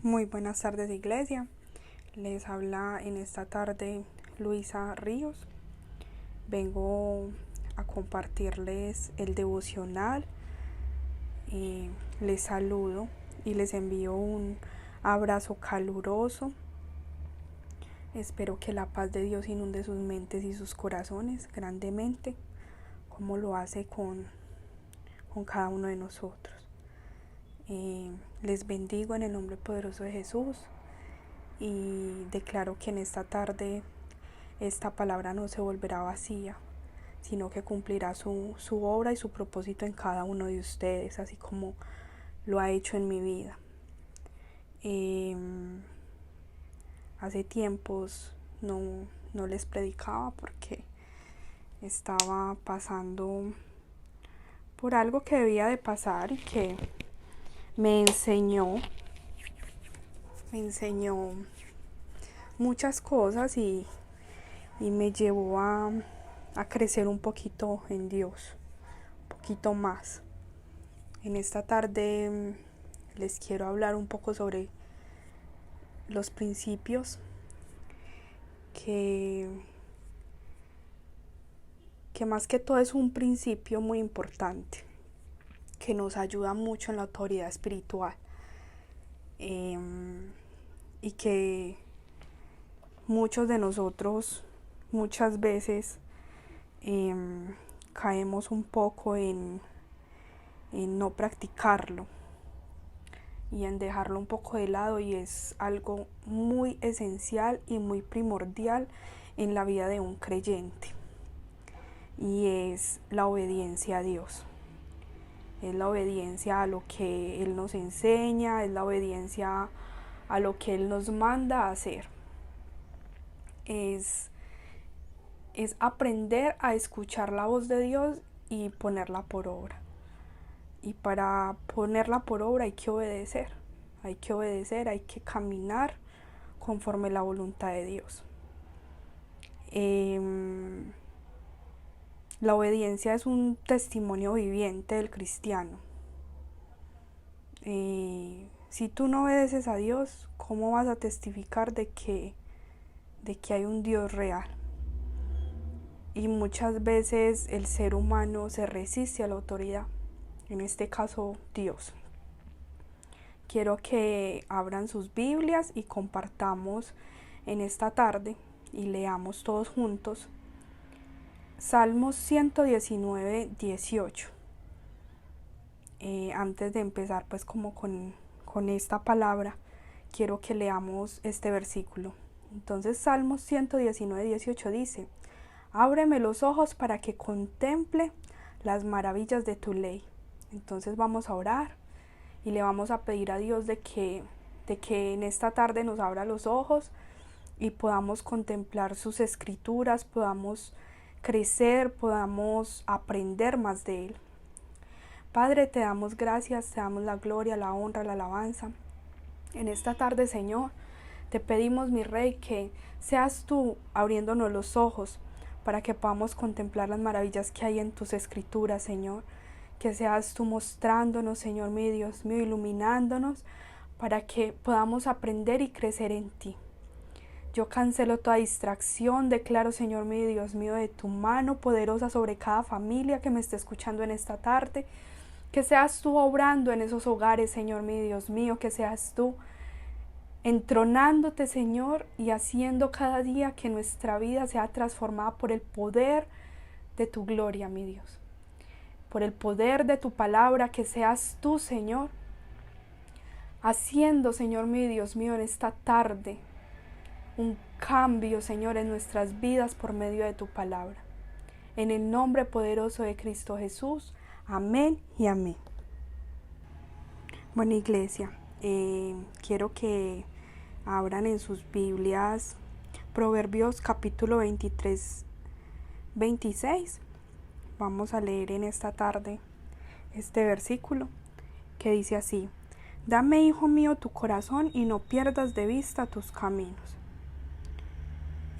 Muy buenas tardes, iglesia. Les habla en esta tarde Luisa Ríos. Vengo a compartirles el devocional. Les saludo y les envío un abrazo caluroso. Espero que la paz de Dios inunde sus mentes y sus corazones grandemente, como lo hace con cada uno de nosotros. Les bendigo en el nombre poderoso de Jesús y declaro que en esta tarde esta palabra no se volverá vacía, sino que cumplirá su obra y su propósito en cada uno de ustedes, así como lo ha hecho en mi vida. Hace tiempos no les predicaba porque estaba pasando por algo que debía de pasar y que me enseñó muchas cosas y me llevó a crecer un poquito en Dios, un poquito más. En esta tarde les quiero hablar un poco sobre los principios que más que todo es un principio muy importante que nos ayuda mucho en la autoridad espiritual, y que muchos de nosotros muchas veces caemos un poco en no practicarlo y en dejarlo un poco de lado, y es algo muy esencial y muy primordial en la vida de un creyente, y es la obediencia a Dios. Es la obediencia a lo que Él nos enseña, es la obediencia a lo que Él nos manda a hacer. Es aprender a escuchar la voz de Dios y ponerla por obra. Y para ponerla por obra hay que obedecer, hay que caminar conforme la voluntad de Dios. La obediencia es un testimonio viviente del cristiano. Si tú no obedeces a Dios, ¿cómo vas a testificar de que hay un Dios real? Y muchas veces el ser humano se resiste a la autoridad, en este caso Dios. Quiero que abran sus Biblias y compartamos en esta tarde y leamos todos juntos Salmos 119, 18. Antes de empezar pues como con esta palabra, quiero que leamos este versículo. Entonces Salmos 119, 18 dice: ábreme los ojos para que contemple las maravillas de tu ley. Entonces vamos a orar y le vamos a pedir a Dios de que en esta tarde nos abra los ojos y podamos contemplar sus escrituras, podamos crecer, podamos aprender más de Él. Padre, te damos gracias, te damos la gloria, la honra, la alabanza. En esta tarde, Señor, te pedimos, mi Rey, que seas tú abriéndonos los ojos para que podamos contemplar las maravillas que hay en tus escrituras, Señor. Que seas tú mostrándonos, Señor, mi Dios mío, iluminándonos para que podamos aprender y crecer en ti. Yo cancelo toda distracción, declaro, Señor mío, Dios mío, de tu mano poderosa sobre cada familia que me esté escuchando en esta tarde. Que seas tú obrando en esos hogares, Señor mío, Dios mío, que seas tú entronándote, Señor, y haciendo cada día que nuestra vida sea transformada por el poder de tu gloria, mi Dios. Por el poder de tu palabra, que seas tú, Señor, haciendo, Señor mío, Dios mío, en esta tarde un cambio, Señor, en nuestras vidas por medio de tu palabra. En el nombre poderoso de Cristo Jesús. Amén y amén. Bueno, iglesia, quiero que abran en sus Biblias Proverbios capítulo 23, 26. Vamos a leer en esta tarde este versículo que dice así: dame, hijo mío, tu corazón y no pierdas de vista tus caminos.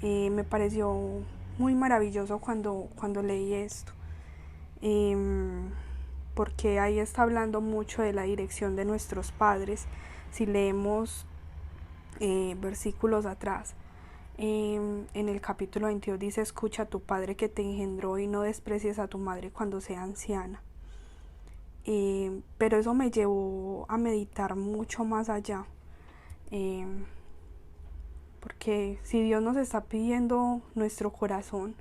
Me pareció muy maravilloso cuando leí esto, porque ahí está hablando mucho de la dirección de nuestros padres. Si leemos versículos atrás. En el capítulo 22 dice: escucha a tu padre que te engendró y no desprecies a tu madre cuando sea anciana. Pero eso me llevó a meditar mucho más allá, porque si Dios nos está pidiendo nuestro corazón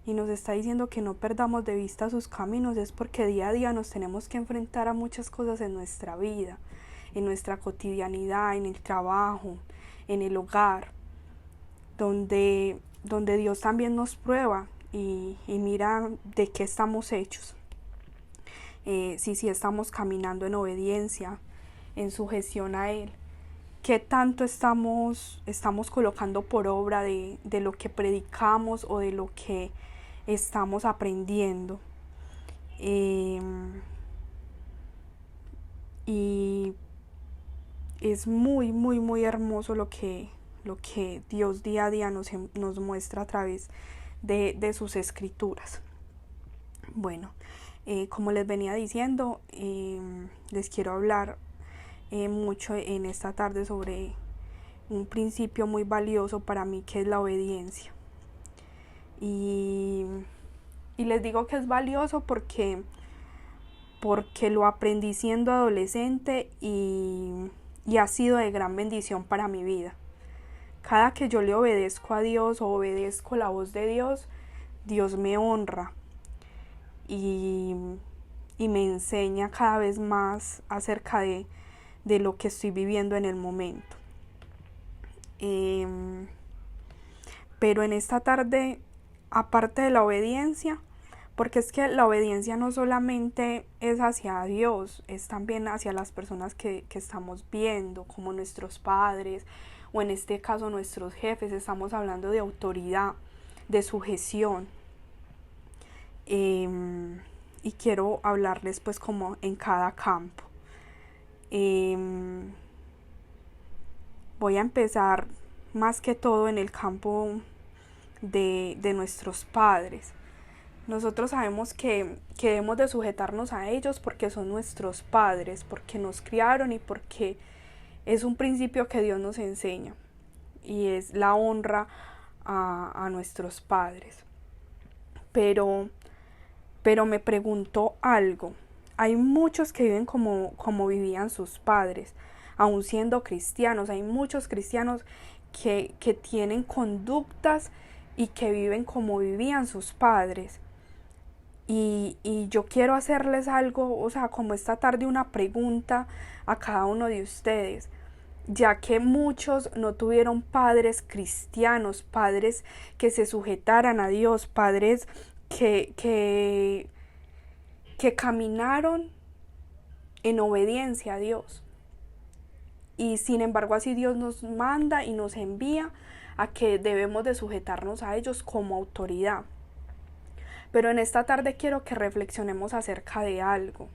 y nos está diciendo que no perdamos de vista sus caminos, es porque día a día nos tenemos que enfrentar a muchas cosas en nuestra vida, en nuestra cotidianidad, en el trabajo, en el hogar, donde Dios también nos prueba y mira de qué estamos hechos. Si estamos caminando en obediencia, en sujeción a Él, qué tanto estamos colocando por obra de lo que predicamos o de lo que estamos aprendiendo. Y es muy, muy, muy hermoso lo que Dios día a día nos muestra a través de sus escrituras. Bueno, como les venía diciendo, les quiero hablar mucho en esta tarde sobre un principio muy valioso para mí, que es la obediencia. Y les digo que es valioso porque lo aprendí siendo adolescente y ha sido de gran bendición para mi vida. Cada que yo le obedezco a Dios o obedezco la voz de Dios, Dios me honra y me enseña cada vez más acerca de lo que estoy viviendo en el momento. Pero en esta tarde, aparte de la obediencia, porque es que la obediencia no solamente es hacia Dios, es también hacia las personas que estamos viendo, como nuestros padres, o en este caso nuestros jefes. Estamos hablando de autoridad, de sujeción. Y quiero hablarles pues como en cada campo. Voy a empezar más que todo en el campo de nuestros padres. Nosotros sabemos que debemos de sujetarnos a ellos porque son nuestros padres, porque nos criaron y porque es un principio que Dios nos enseña, y es la honra a nuestros padres. Pero me pregunto algo. Hay muchos que viven como vivían sus padres, aun siendo cristianos. Hay muchos cristianos que tienen conductas y que viven como vivían sus padres. Y yo quiero hacerles algo, o sea, como esta tarde, una pregunta a cada uno de ustedes, ya que muchos no tuvieron padres cristianos, padres que se sujetaran a Dios, padres que caminaron en obediencia a Dios. Y sin embargo así Dios nos manda y nos envía a que debemos de sujetarnos a ellos como autoridad. Pero en esta tarde quiero que reflexionemos acerca de algo.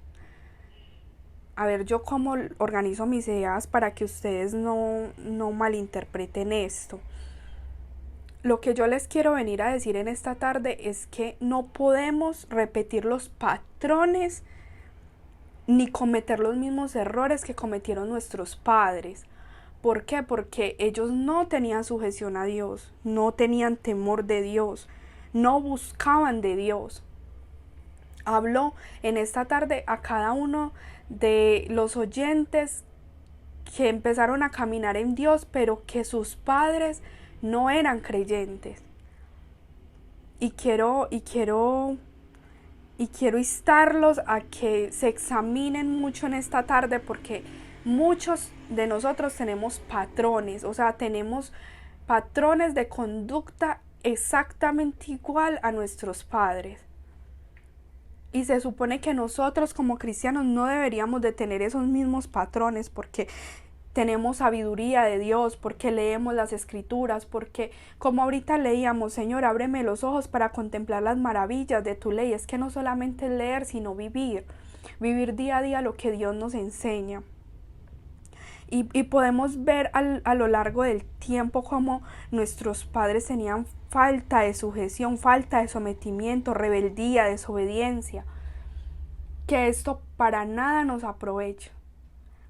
A ver, yo cómo organizo mis ideas para que ustedes no malinterpreten esto. Lo que yo les quiero venir a decir en esta tarde es que no podemos repetir los patrones ni cometer los mismos errores que cometieron nuestros padres. ¿Por qué? Porque ellos no tenían sujeción a Dios, no tenían temor de Dios, no buscaban de Dios. Hablo en esta tarde a cada uno de los oyentes que empezaron a caminar en Dios, pero que sus padres no eran creyentes. Y quiero instarlos a que se examinen mucho en esta tarde, porque muchos de nosotros tenemos patrones, o sea, tenemos patrones de conducta exactamente igual a nuestros padres. Y se supone que nosotros como cristianos no deberíamos de tener esos mismos patrones, porque tenemos sabiduría de Dios, porque leemos las escrituras, porque como ahorita leíamos, Señor, ábreme los ojos para contemplar las maravillas de tu ley. Es que no solamente leer, sino vivir día a día lo que Dios nos enseña. Y podemos ver a lo largo del tiempo cómo nuestros padres tenían falta de sujeción, falta de sometimiento, rebeldía, desobediencia, que esto para nada nos aprovecha.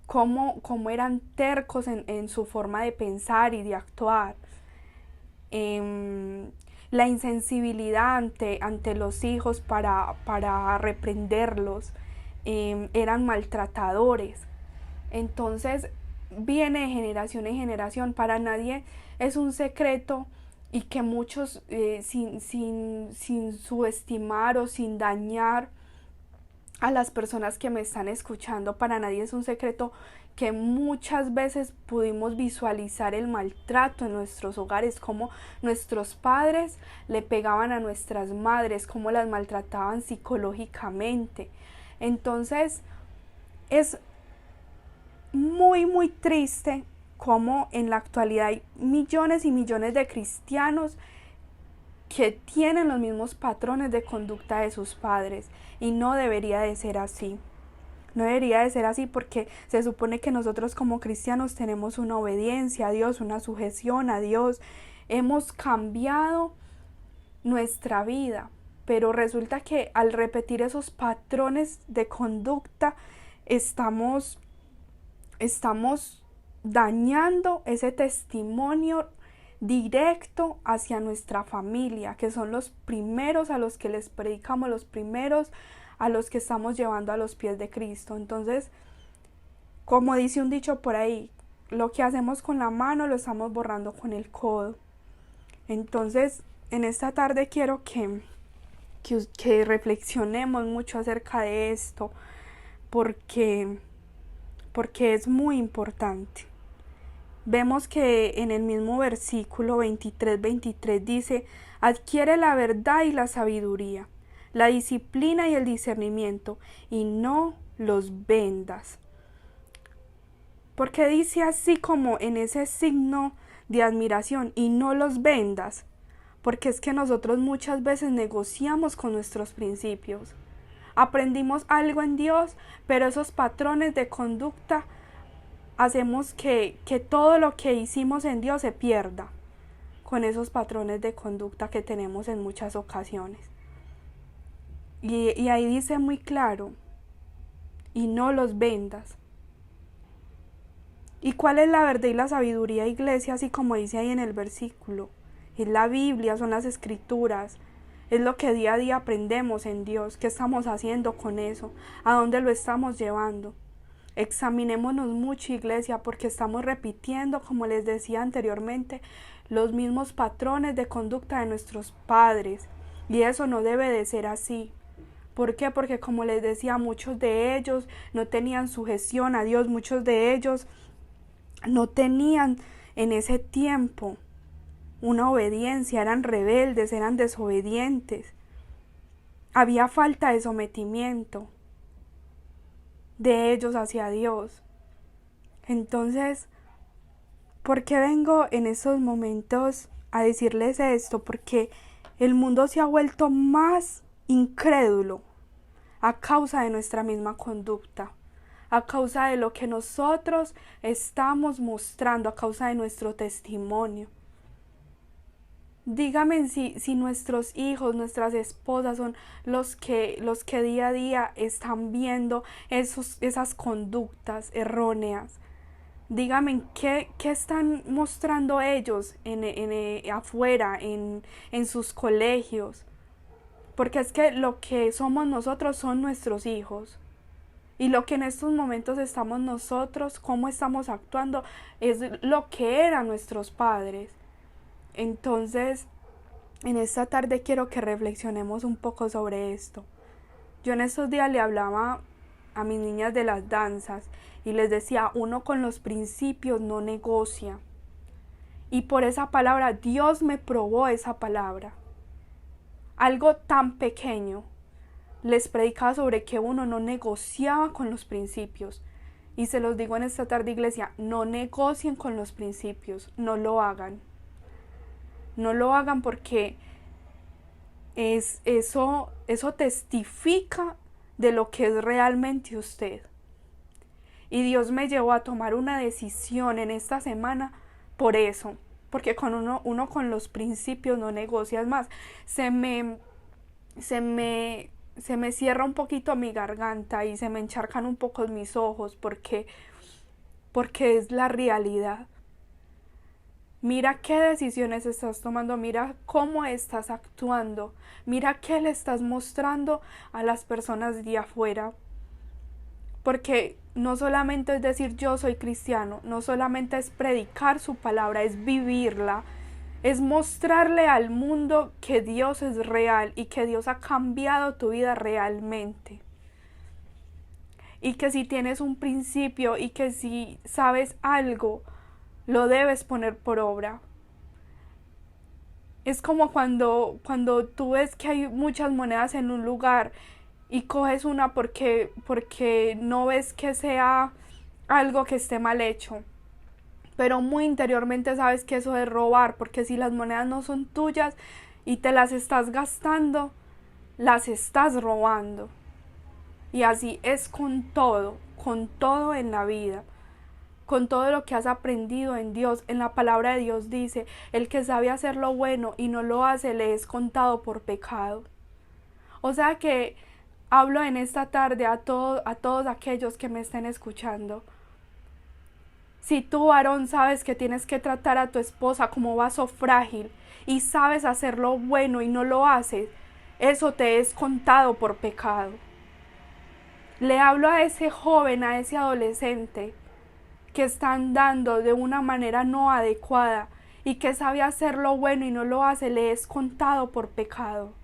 cómo eran tercos en su forma de pensar y de actuar. La insensibilidad ante los hijos para reprenderlos, eran maltratadores. Entonces viene de generación en generación, para nadie es un secreto, y que muchos, sin subestimar o sin dañar a las personas que me están escuchando, para nadie es un secreto que muchas veces pudimos visualizar el maltrato en nuestros hogares, cómo nuestros padres le pegaban a nuestras madres, cómo las maltrataban psicológicamente. Entonces es muy triste cómo en la actualidad hay millones y millones de cristianos que tienen los mismos patrones de conducta de sus padres, y no debería de ser así. No debería de ser así, porque se supone que nosotros como cristianos tenemos una obediencia a Dios, una sujeción a Dios. Hemos cambiado nuestra vida, pero resulta que al repetir esos patrones de conducta estamos dañando ese testimonio directo hacia nuestra familia, que son los primeros a los que les predicamos, los primeros a los que estamos llevando a los pies de Cristo. Entonces, como dice un dicho por ahí, lo que hacemos con la mano lo estamos borrando con el codo. Entonces, en esta tarde quiero que reflexionemos mucho acerca de esto, porque es muy importante. Vemos que en el mismo versículo 23 dice: adquiere la verdad y la sabiduría, la disciplina y el discernimiento, y no los vendas. Porque dice así como en ese signo de admiración, y no los vendas, porque es que nosotros muchas veces negociamos con nuestros principios. Aprendimos algo en Dios, pero esos patrones de conducta hacemos que todo lo que hicimos en Dios se pierda con esos patrones de conducta que tenemos en muchas ocasiones. Y ahí dice muy claro: y no los vendas. ¿Y cuál es la verdad y la sabiduría, iglesia? Así como dice ahí en el versículo: es la Biblia, son las escrituras, es lo que día a día aprendemos en Dios. ¿Qué estamos haciendo con eso? ¿A dónde lo estamos llevando? Examinémonos mucho, iglesia, porque estamos repitiendo, como les decía anteriormente, los mismos patrones de conducta de nuestros padres, y eso no debe de ser así. ¿Por qué? Porque, como les decía, muchos de ellos no tenían sujeción a Dios, muchos de ellos no tenían en ese tiempo una obediencia, eran rebeldes, eran desobedientes, había falta de sometimiento de ellos hacia Dios. Entonces, ¿por qué vengo en estos momentos a decirles esto? Porque el mundo se ha vuelto más incrédulo a causa de nuestra misma conducta, a causa de lo que nosotros estamos mostrando, a causa de nuestro testimonio. Dígame si nuestros hijos, nuestras esposas son los que día a día están viendo esas conductas erróneas. Dígame qué están mostrando ellos afuera, en sus colegios. Porque es que lo que somos nosotros son nuestros hijos. Y lo que en estos momentos estamos nosotros, cómo estamos actuando, es lo que eran nuestros padres. Entonces, en esta tarde quiero que reflexionemos un poco sobre esto. Yo en estos días le hablaba a mis niñas de las danzas y les decía: uno con los principios no negocia. Y por esa palabra, Dios me probó esa palabra. Algo tan pequeño. Les predicaba sobre que uno no negociaba con los principios. Y se los digo en esta tarde, iglesia: no negocien con los principios, no lo hagan. No lo hagan, porque eso testifica de lo que es realmente usted. Y Dios me llevó a tomar una decisión en esta semana por eso. Porque con uno con los principios no negocias más. Se me cierra un poquito mi garganta y se me encharcan un poco mis ojos, porque porque es la realidad. Mira qué decisiones estás tomando, mira cómo estás actuando, mira qué le estás mostrando a las personas de afuera. Porque no solamente es decir yo soy cristiano, no solamente es predicar su palabra, es vivirla, es mostrarle al mundo que Dios es real y que Dios ha cambiado tu vida realmente. Y que si tienes un principio y que si sabes algo, lo debes poner por obra. Es como cuando tú ves que hay muchas monedas en un lugar y coges una porque no ves que sea algo que esté mal hecho, pero muy interiormente sabes que eso es robar, porque si las monedas no son tuyas y te las estás gastando, las estás robando. Y así es con todo en la vida, con todo lo que has aprendido en Dios. En la palabra de Dios dice, el que sabe hacer lo bueno y no lo hace le es contado por pecado. O sea que hablo en esta tarde a todos aquellos que me estén escuchando. Si tú, varón, sabes que tienes que tratar a tu esposa como vaso frágil y sabes hacer lo bueno y no lo haces, eso te es contado por pecado. Le hablo a ese joven, a ese adolescente que está andando de una manera no adecuada y que sabe hacer lo bueno y no lo hace, le es contado por pecado.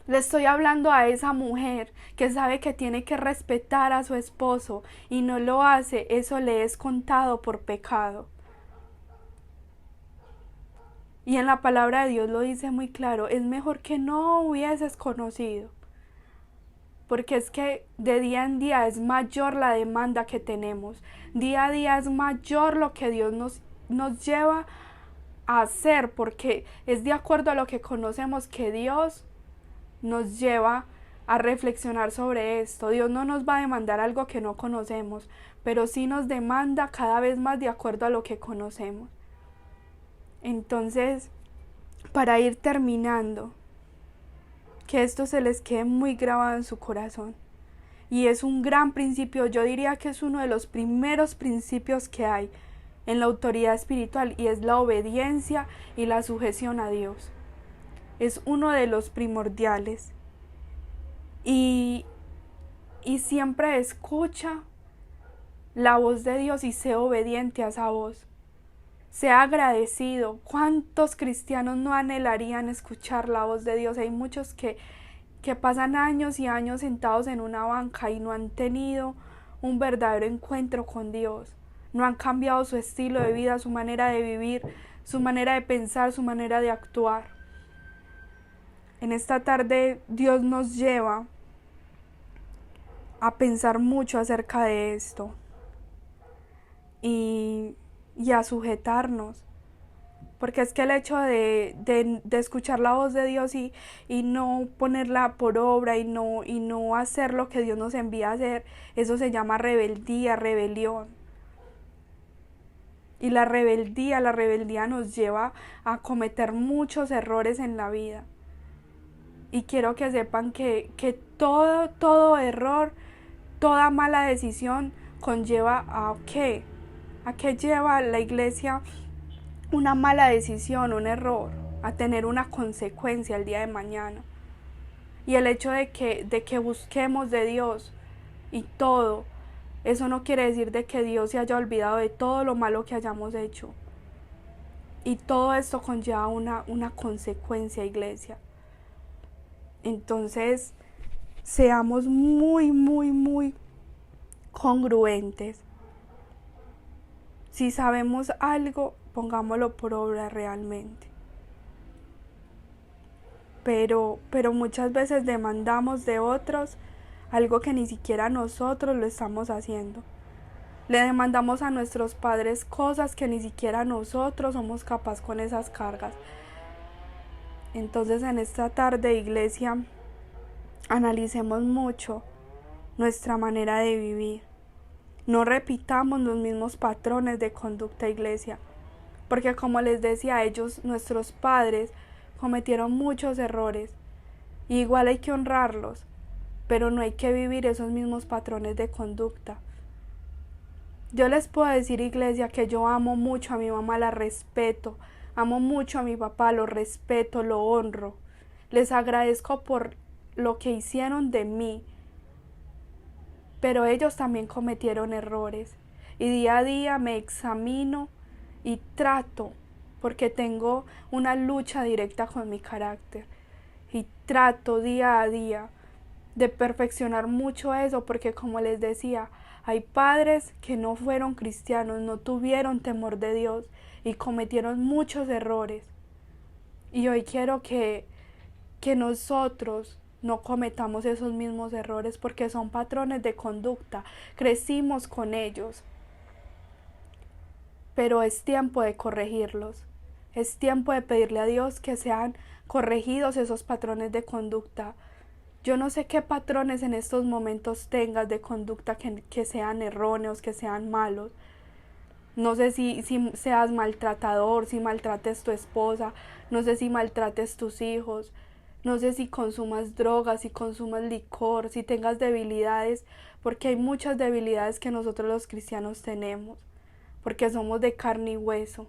Le estoy hablando a esa mujer que sabe que tiene que respetar a su esposo y no lo hace, eso le es contado por pecado. Y en la palabra de Dios lo dice muy claro, es mejor que no hubieses conocido. Porque es que de día en día es mayor la demanda que tenemos. Día a día es mayor lo que Dios nos lleva a hacer, porque es de acuerdo a lo que conocemos que Dios nos lleva a reflexionar sobre esto. Dios no nos va a demandar algo que no conocemos, pero sí nos demanda cada vez más de acuerdo a lo que conocemos. Entonces, para ir terminando, que esto se les quede muy grabado en su corazón. Y es un gran principio, yo diría que es uno de los primeros principios que hay en la autoridad espiritual, y es la obediencia y la sujeción a Dios. Es uno de los primordiales. Y siempre escucha la voz de Dios y sé obediente a esa voz. Sea agradecido. ¿Cuántos cristianos no anhelarían escuchar la voz de Dios? Hay muchos que pasan años y años sentados en una banca y no han tenido un verdadero encuentro con Dios. No han cambiado su estilo de vida, su manera de vivir, su manera de pensar, su manera de actuar. En esta tarde Dios nos lleva a pensar mucho acerca de esto y a sujetarnos. Porque es que el hecho de escuchar la voz de Dios y no ponerla por obra y no hacer lo que Dios nos envía a hacer, eso se llama rebeldía, rebelión. Y la rebeldía nos lleva a cometer muchos errores en la vida. Y quiero que sepan que todo error, toda mala decisión conlleva ¿a qué? ¿A qué lleva la iglesia una mala decisión, un error? A tener una consecuencia el día de mañana. Y el hecho de que busquemos de Dios y todo, eso no quiere decir de que Dios se haya olvidado de todo lo malo que hayamos hecho. Y todo esto conlleva una consecuencia, iglesia. Entonces, seamos muy, muy, muy congruentes. Si sabemos algo, pongámoslo por obra realmente. Pero muchas veces demandamos de otros algo que ni siquiera nosotros lo estamos haciendo. Le demandamos a nuestros padres cosas que ni siquiera nosotros somos capaces con esas cargas. Entonces en esta tarde, iglesia, analicemos mucho nuestra manera de vivir. No repitamos los mismos patrones de conducta, iglesia, porque como les decía, ellos, nuestros padres, cometieron muchos errores. Y igual hay que honrarlos, pero no hay que vivir esos mismos patrones de conducta. Yo les puedo decir, iglesia, que yo amo mucho a mi mamá, la respeto, amo mucho a mi papá, lo respeto, lo honro. Les agradezco por lo que hicieron de mí, pero ellos también cometieron errores. Y día a día me examino y trato, porque tengo una lucha directa con mi carácter. Y trato día a día de perfeccionar mucho eso, porque como les decía, hay padres que no fueron cristianos, no tuvieron temor de Dios y cometieron muchos errores. Y hoy quiero que nosotros no cometamos esos mismos errores, porque son patrones de conducta, crecimos con ellos, pero es tiempo de corregirlos, es tiempo de pedirle a Dios que sean corregidos esos patrones de conducta. Yo no sé qué patrones en estos momentos tengas de conducta que sean erróneos, que sean malos. No sé si seas maltratador, si maltrates tu esposa, no sé si maltrates tus hijos, no sé si consumas drogas, si consumas licor, si tengas debilidades, porque hay muchas debilidades que nosotros los cristianos tenemos, porque somos de carne y hueso.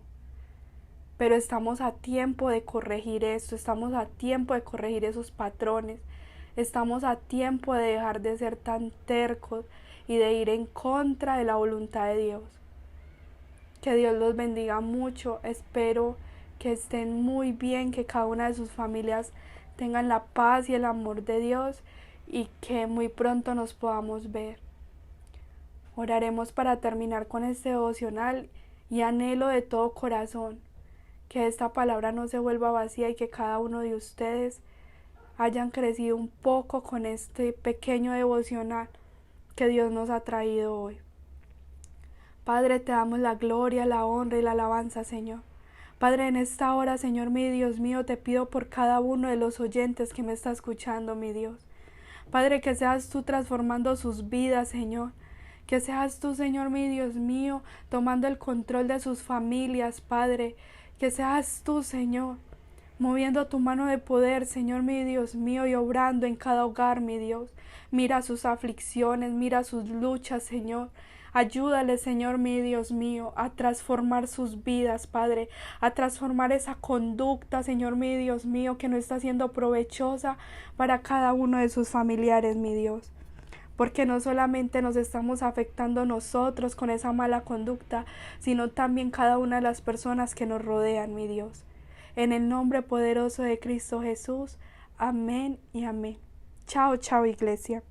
Pero estamos a tiempo de corregir esto, estamos a tiempo de corregir esos patrones, estamos a tiempo de dejar de ser tan tercos y de ir en contra de la voluntad de Dios. Que Dios los bendiga mucho, espero que estén muy bien, que cada una de sus familias tengan la paz y el amor de Dios y que muy pronto nos podamos ver. Oraremos para terminar con este devocional y anhelo de todo corazón que esta palabra no se vuelva vacía y que cada uno de ustedes hayan crecido un poco con este pequeño devocional que Dios nos ha traído hoy. Padre, te damos la gloria, la honra y la alabanza, Señor. Padre, en esta hora, Señor mi Dios mío, te pido por cada uno de los oyentes que me está escuchando, mi Dios. Padre, que seas tú transformando sus vidas, Señor. Que seas tú, Señor mi Dios mío, tomando el control de sus familias, Padre. Que seas tú, Señor, moviendo tu mano de poder, Señor mi Dios mío, y obrando en cada hogar, mi Dios. Mira sus aflicciones, mira sus luchas, Señor. Ayúdale, Señor mi Dios mío, a transformar sus vidas, Padre, a transformar esa conducta, Señor mi Dios mío, que no está siendo provechosa para cada uno de sus familiares, mi Dios. Porque no solamente nos estamos afectando nosotros con esa mala conducta, sino también cada una de las personas que nos rodean, mi Dios. En el nombre poderoso de Cristo Jesús. Amén y amén. Chao, chao, iglesia.